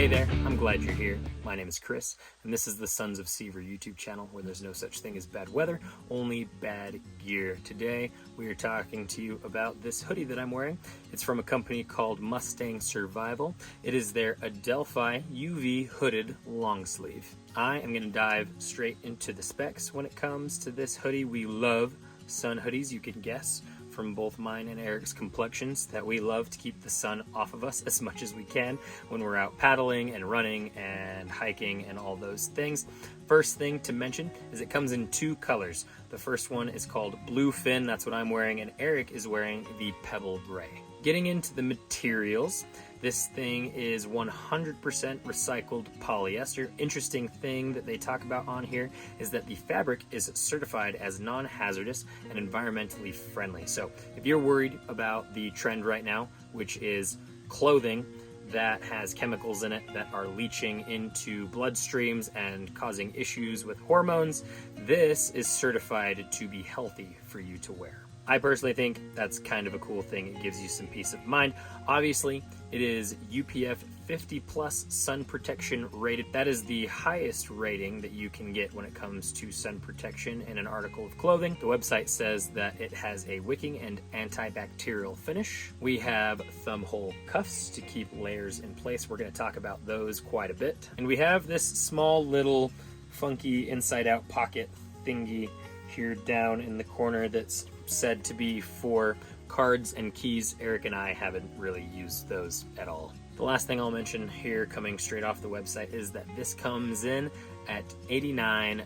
Hey there, I'm glad you're here. My name is Chris, and this is the Sons of Sever YouTube channel where there's no such thing as bad weather, only bad gear. Today, we are talking to you about this hoodie that I'm wearing. It's from a company called Mustang Survival. It is their Adelphi UV hooded long sleeve. I am going to dive straight into the specs when it comes to this hoodie. We love sun hoodies, you can guess, from both mine and Eric's complexions, that we love to keep the sun off of us as much as we can when we're out paddling and running and hiking and all those things. First thing to mention is it comes in two colors. The first one is called Blue Fin, that's what I'm wearing, and Eric is wearing the Pebble Gray. Getting into the materials, this thing is 100% recycled polyester. Interesting thing that they talk about on here is that the fabric is certified as non-hazardous and environmentally friendly. So if you're worried about the trend right now, which is clothing that has chemicals in it that are leaching into bloodstreams and causing issues with hormones, this is certified to be healthy for you to wear. I personally think that's kind of a cool thing. It gives you some peace of mind. Obviously, it is UPF 50 plus sun protection rated. That is the highest rating that you can get when it comes to sun protection in an article of clothing. The website says that it has a wicking and antibacterial finish. We have thumb hole cuffs to keep layers in place. We're going to talk about those quite a bit. And we have this small little funky inside out pocket thingy here down in the corner that's said to be for cards and keys. Eric and I haven't really used those at all. The last thing I'll mention here, coming straight off the website, is that this comes in at $89.99.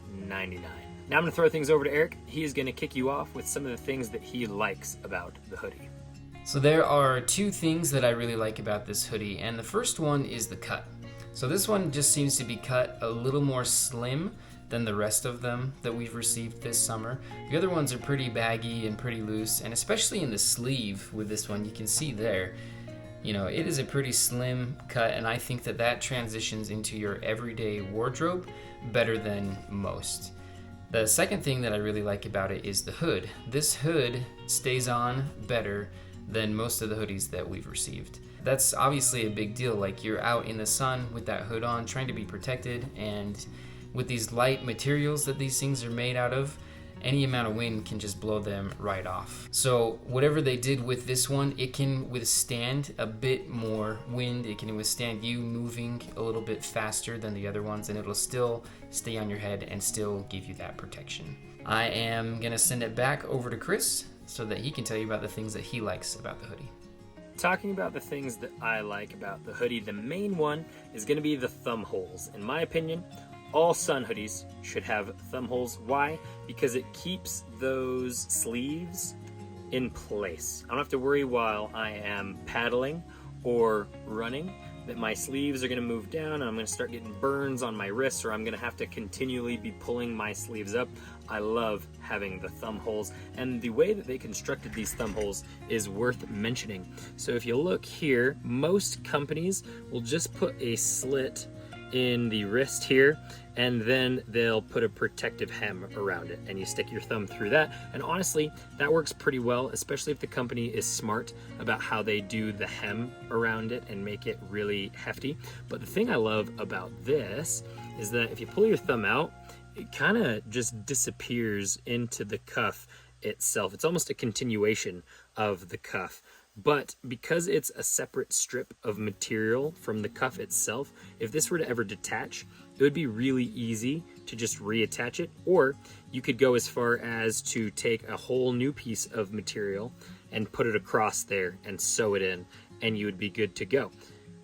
Now I'm going to throw things over to Eric. He is going to kick you off with some of the things that he likes about the hoodie. So there are two things that I really like about this hoodie, and the first one is the cut. So this one just seems to be cut a little more slim than the rest of them that we've received this summer. The other ones are pretty baggy and pretty loose, and especially in the sleeve with this one, you can see there, it is a pretty slim cut, and I think that that transitions into your everyday wardrobe better than most. The second thing that I really like about it is the hood. This hood stays on better than most of the hoodies that we've received. That's obviously a big deal. Like, you're out in the sun with that hood on, trying to be protected, and with these light materials that these things are made out of, any amount of wind can just blow them right off. So whatever they did with this one, it can withstand a bit more wind. It can withstand you moving a little bit faster than the other ones, and it'll still stay on your head and still give you that protection. I am gonna send it back over to Chris so that he can tell you about the things that he likes about the hoodie. Talking about the things that I like about the hoodie, the main one is going to be the thumb holes. In my opinion, all sun hoodies should have thumb holes. Why? Because it keeps those sleeves in place. I don't have to worry while I am paddling or running that my sleeves are going to move down and I'm going to start getting burns on my wrists, or I'm going to have to continually be pulling my sleeves up. I love having the thumb holes, and the way that they constructed these thumb holes is worth mentioning. So if you look here, most companies will just put a slit in the wrist here, and then they'll put a protective hem around it, and you stick your thumb through that. And honestly, that works pretty well, especially if the company is smart about how they do the hem around it and make it really hefty. But the thing I love about this is that if you pull your thumb out, it kind of just disappears into the cuff itself. It's almost a continuation of the cuff. But because it's a separate strip of material from the cuff itself, if this were to ever detach, it would be really easy to just reattach it. Or you could go as far as to take a whole new piece of material and put it across there and sew it in, and you would be good to go.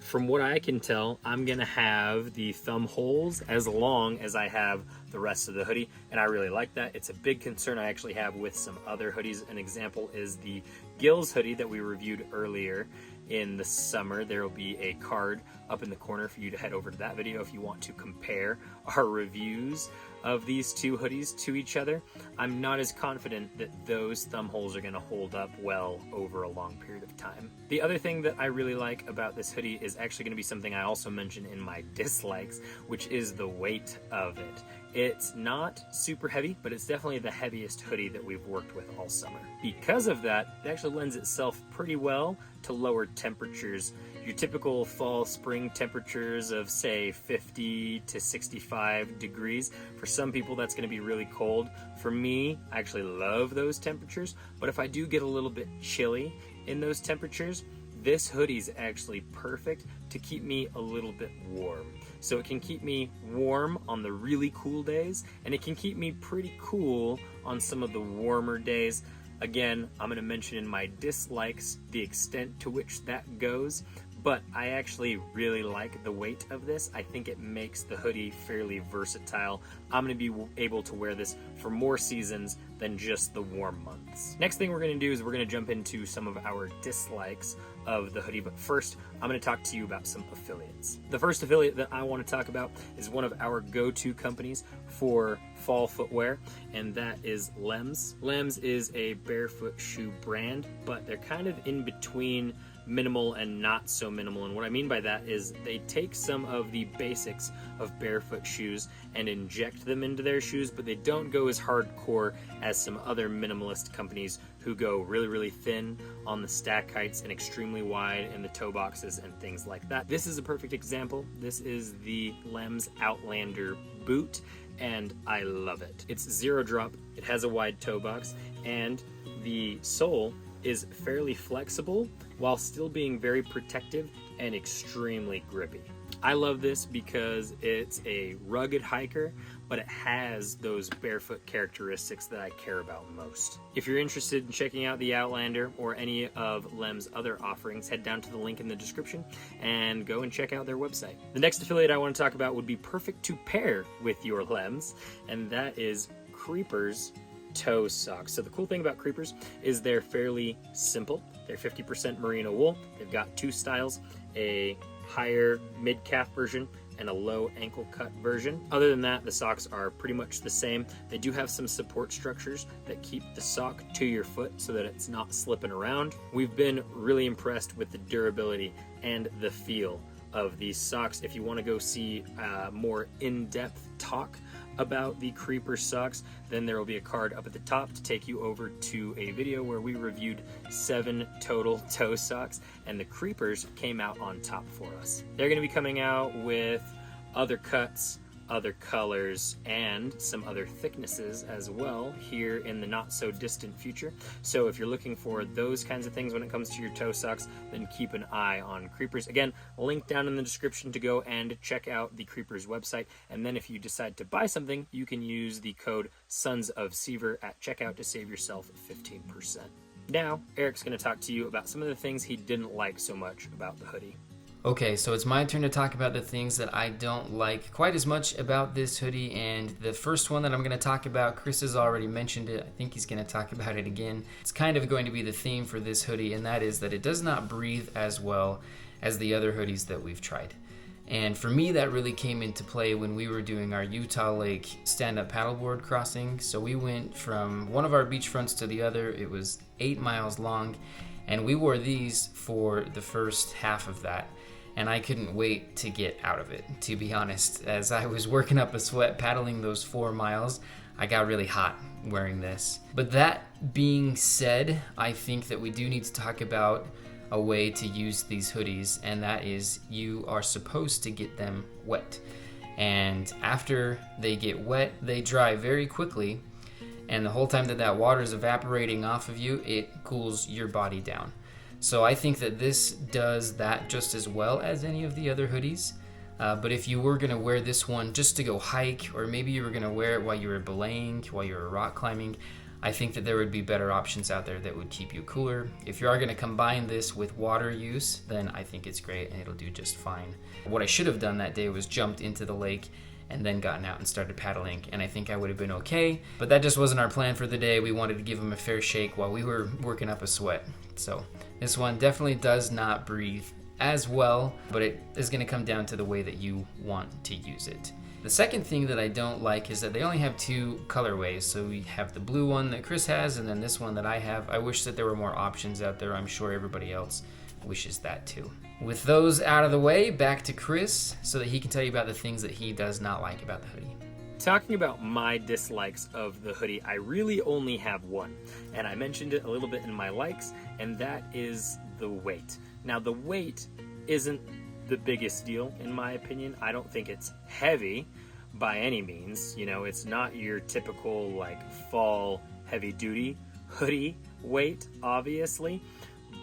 From what I can tell, I'm gonna have the thumb holes as long as I have the rest of the hoodie, and I really like that. It's a big concern I actually have with some other hoodies. An example is the Gills hoodie that we reviewed earlier in the summer. There will be a card up in the corner for you to head over to that video if you want to compare our reviews of these two hoodies to each other. I'm not as confident that those thumb holes are going to hold up well over a long period of time. The other thing that I really like about this hoodie is actually going to be something I also mentioned in my dislikes, which is the weight of it. It's not super heavy, but it's definitely the heaviest hoodie that we've worked with all summer. Because of that, it actually lends itself pretty well to lower temperatures. your typical fall spring temperatures of say 50 to 65 degrees. For some people that's going to be really cold. For me, I actually love those temperatures, but if I do get a little bit chilly in those temperatures, this hoodie is actually perfect to keep me a little bit warm. So it can keep me warm on the really cool days, and it can keep me pretty cool on some of the warmer days. Again, I'm going to mention in my dislikes the extent to which that goes, but I actually really like the weight of this. I think it makes the hoodie fairly versatile. I'm going to be able to wear this for more seasons than just the warm months. Next thing we're going to do is we're going to jump into some of our dislikes of the hoodie, but first I'm going to talk to you about some affiliates. The first affiliate that I want to talk about is one of our go-to companies for fall footwear, and that is Lems. Lems is a barefoot shoe brand, but they're kind of in between minimal and not so minimal. And what I mean by that is they take some of the basics of barefoot shoes and inject them into their shoes, but they don't go as hardcore as some other minimalist companies who go really, really thin on the stack heights and extremely wide in the toe boxes and things like that. This is a perfect example. This is the Lems Outlander boot, and I love it. It's zero drop, it has a wide toe box, and the sole is fairly flexible while still being very protective and extremely grippy. I love this because it's a rugged hiker, but it has those barefoot characteristics that I care about most. If you're interested in checking out the Outlander or any of Lem's other offerings, head down to the link in the description and go and check out their website. The next affiliate I want to talk about would be perfect to pair with your Lems, and that is Creepers toe socks. So the cool thing about Creepers is they're fairly simple. They're 50% merino wool. They've got two styles, a higher mid-calf version and a low ankle cut version. Other than that, the socks are pretty much the same. They do have some support structures that keep the sock to your foot so that it's not slipping around. We've been really impressed with the durability and the feel of these socks. If you want to go see more in-depth talk about the Creeper socks, then there will be a card up at the top to take you over to a video where we reviewed 7 total toe socks, and the Creepers came out on top for us. They're going to be coming out with other cuts, other colors, and some other thicknesses as well here in the not so distant future. So if you're looking for those kinds of things when it comes to your toe socks, then keep an eye on Creepers. Again, link down in the description to go and check out the Creepers website. And then if you decide to buy something, you can use the code Sons of Sever at checkout to save yourself 15%. Now, Eric's going to talk to you about some of the things he didn't like so much about the hoodie. Okay, so it's my turn to talk about the things that I don't like quite as much about this hoodie, and the first one that I'm going to talk about, Chris has already mentioned it. I think he's going to talk about it again. It's kind of going to be the theme for this hoodie, and that is that it does not breathe as well as the other hoodies that we've tried. And for me, that really came into play when we were doing our Utah Lake stand-up paddleboard crossing. So we went from one of our beachfronts to the other. It was 8 miles long, and we wore these for the first half of that. And I couldn't wait to get out of it, to be honest. As I was working up a sweat paddling those 4 miles, I got really hot wearing this. But that being said, I think that we do need to talk about a way to use these hoodies, and that is you are supposed to get them wet. And after they get wet, they dry very quickly, and the whole time that that water is evaporating off of you, it cools your body down. So I think that this does that just as well as any of the other hoodies. But if you were going to wear this one just to go hike, or maybe you were going to wear it while you were belaying, while you were rock climbing, I think that there would be better options out there that would keep you cooler. If you are going to combine this with water use, then I think it's great and it'll do just fine. What I should have done that day was jumped into the lake and then gotten out and started paddling, and I think I would have been okay. But that just wasn't our plan for the day. We wanted to give them a fair shake while we were working up a sweat. So this one definitely does not breathe as well, but it is going to come down to the way that you want to use it. The second thing that I don't like is that they only have 2 colorways. So we have the blue one that Chris has, and then this one that I have. I wish that there were more options out there. I'm sure everybody else wishes that too. With those out of the way, back to Chris so that he can tell you about the things that he does not like about the hoodie. Talking about my dislikes of the hoodie, I really only have one, and I mentioned it a little bit in my likes, and that is the weight. Now the weight isn't the biggest deal in my opinion. I don't think it's heavy by any means. You know, it's not your typical like fall heavy duty hoodie weight, obviously,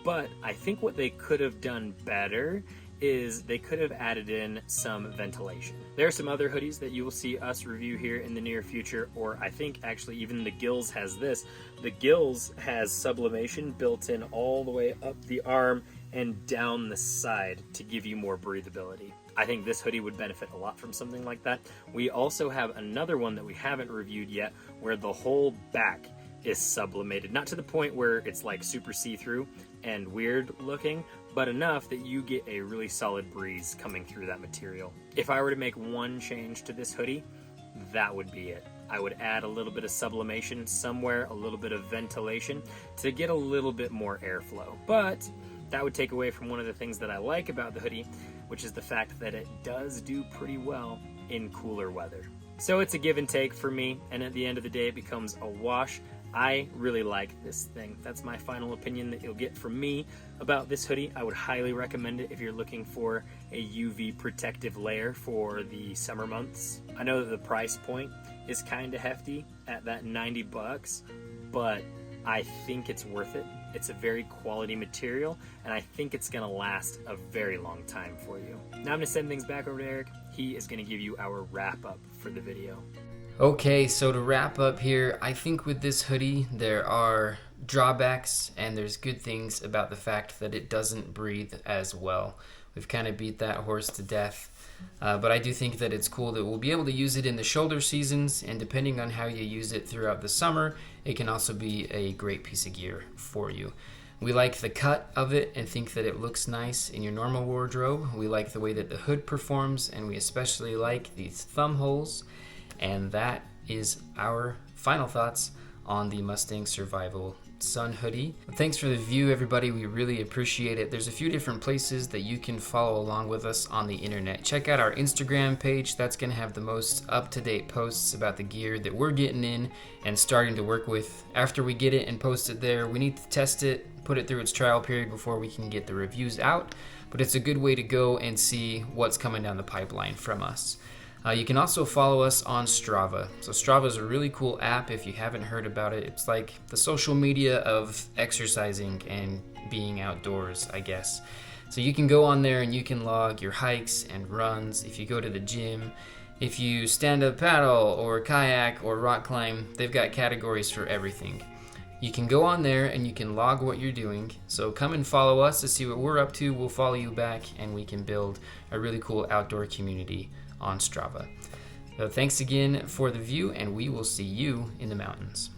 but I think what they could have done better is they could have added in some ventilation. There are some other hoodies that you will see us review here in the near future, or I think actually even the Gills has this. The Gills has sublimation built in all the way up the arm and down the side to give you more breathability. I think this hoodie would benefit a lot from something like that. We also have another one that we haven't reviewed yet where the whole back is sublimated, not to the point where it's like super see-through and weird looking, but enough that you get a really solid breeze coming through that material. If I were to make one change to this hoodie, that would be it. I would add a little bit of sublimation somewhere, a little bit of ventilation to get a little bit more airflow. But that would take away from one of the things that I like about the hoodie, which is the fact that it does do pretty well in cooler weather. So it's a give and take for me, and at the end of the day it becomes a wash. I really like this thing. That's my final opinion that you'll get from me about this hoodie. I would highly recommend it if you're looking for a UV protective layer for the summer months. I know that the price point is kind of hefty at that $90, but I think it's worth it. It's a very quality material, and I think it's gonna last a very long time for you. Now I'm gonna send things back over to Eric. He is gonna give you our wrap up for the video. Okay, so to wrap up here, I think with this hoodie there are drawbacks and there's good things about the fact that it doesn't breathe as well. We've kind of beat that horse to death, but I do think that it's cool that we'll be able to use it in the shoulder seasons, and depending on how you use it throughout the summer, it can also be a great piece of gear for you. We like the cut of it and think that it looks nice in your normal wardrobe. We like the way that the hood performs, and we especially like these thumb holes. And that is our final thoughts on the Mustang Survival Sun hoodie. Thanks for the view, everybody. We really appreciate it. There's a few different places that you can follow along with us on the internet. Check out our Instagram page. That's going to have the most up-to-date posts about the gear that we're getting in and starting to work with. After we get it and post it there, we need to test it, put it through its trial period before we can get the reviews out. But it's a good way to go and see what's coming down the pipeline from us. You can also follow us on Strava. So Strava is a really cool app if you haven't heard about it. It's like the social media of exercising and being outdoors, I guess. So you can go on there and you can log your hikes and runs. If you go to the gym, if you stand up paddle or kayak or rock climb, they've got categories for everything. You can go on there and you can log what you're doing. So come and follow us to see what we're up to. We'll follow you back and we can build a really cool outdoor community on Strava. So thanks again for the view, and we will see you in the mountains.